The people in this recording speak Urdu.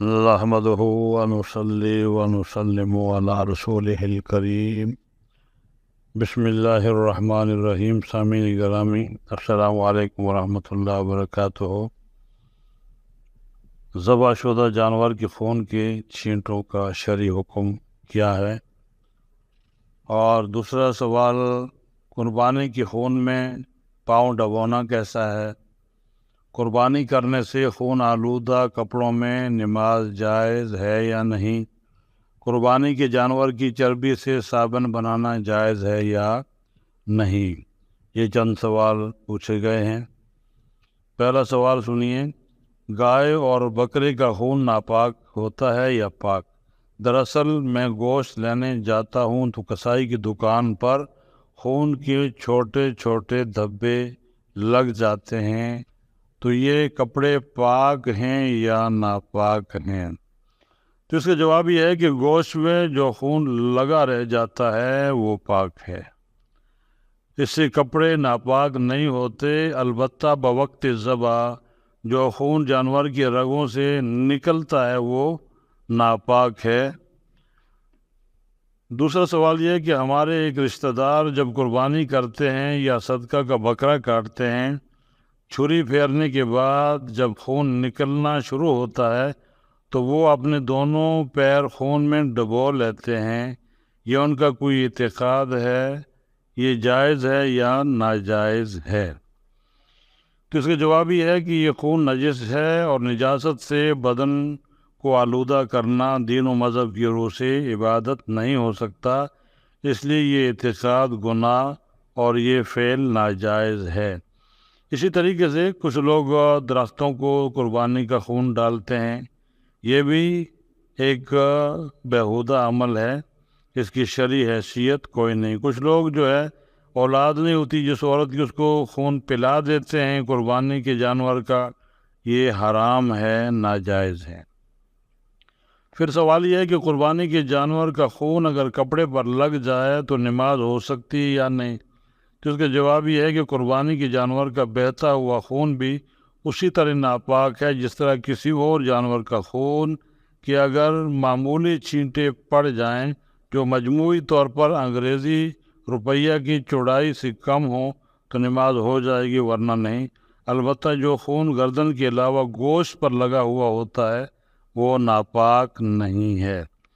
نحمدہ ونصلی ونسلم علی رسولہ الکریم بسم اللہ الرحمن الرحیم۔ سامعین گرامی، السلام علیکم ورحمۃ اللہ وبرکاتہ۔ ذبح شدہ جانور کے خون کے چھینٹوں کا شرعی حکم کیا ہے؟ اور دوسرا سوال، قربانی کے خون میں پاؤں ڈبونا کیسا ہے؟ قربانی کرنے سے خون آلودہ کپڑوں میں نماز جائز ہے یا نہیں؟ قربانی کے جانور کی چربی سے صابن بنانا جائز ہے یا نہیں؟ یہ چند سوال پوچھے گئے ہیں۔ پہلا سوال سنیے، گائے اور بکرے کا خون ناپاک ہوتا ہے یا پاک؟ دراصل میں گوشت لینے جاتا ہوں تو کسائی کی دکان پر خون کے چھوٹے چھوٹے دھبے لگ جاتے ہیں، تو یہ کپڑے پاک ہیں یا ناپاک ہیں؟ تو اس کا جواب یہ ہے کہ گوشت میں جو خون لگا رہ جاتا ہے وہ پاک ہے، اس سے کپڑے ناپاک نہیں ہوتے۔ البتہ بوقت ذبح جو خون جانور کی رگوں سے نکلتا ہے وہ ناپاک ہے۔ دوسرا سوال یہ ہے کہ ہمارے ایک رشتہ دار جب قربانی کرتے ہیں یا صدقہ کا بکرا کاٹتے ہیں، چھری پھیرنے کے بعد جب خون نکلنا شروع ہوتا ہے تو وہ اپنے دونوں پیر خون میں ڈبو لیتے ہیں۔ یہ ان کا کوئی اعتقاد ہے، یہ جائز ہے یا ناجائز ہے؟ تو اس کا جواب یہ ہے کہ یہ خون نجس ہے اور نجاست سے بدن کو آلودہ کرنا دین و مذہب کی روح سے عبادت نہیں ہو سکتا، اس لیے یہ اعتقاد گناہ اور یہ فعل ناجائز ہے۔ اسی طریقے سے کچھ لوگ درختوں کو قربانی کا خون ڈالتے ہیں، یہ بھی ایک بیہودہ عمل ہے، اس کی شرعی حیثیت کوئی نہیں۔ کچھ لوگ جو ہے اولاد نہیں ہوتی جس عورت کی، اس کو خون پلا دیتے ہیں قربانی کے جانور کا، یہ حرام ہے، ناجائز ہے۔ پھر سوال یہ ہے کہ قربانی کے جانور کا خون اگر کپڑے پر لگ جائے تو نماز ہو سکتی ہے یا نہیں؟ تو اس کا جواب یہ ہے کہ قربانی کے جانور کا بہتا ہوا خون بھی اسی طرح ناپاک ہے جس طرح کسی اور جانور کا خون، کہ اگر معمولی چھینٹے پڑ جائیں جو مجموعی طور پر انگریزی روپیہ کی چوڑائی سے کم ہوں تو نماز ہو جائے گی، ورنہ نہیں۔ البتہ جو خون گردن کے علاوہ گوشت پر لگا ہوا ہوتا ہے وہ ناپاک نہیں ہے۔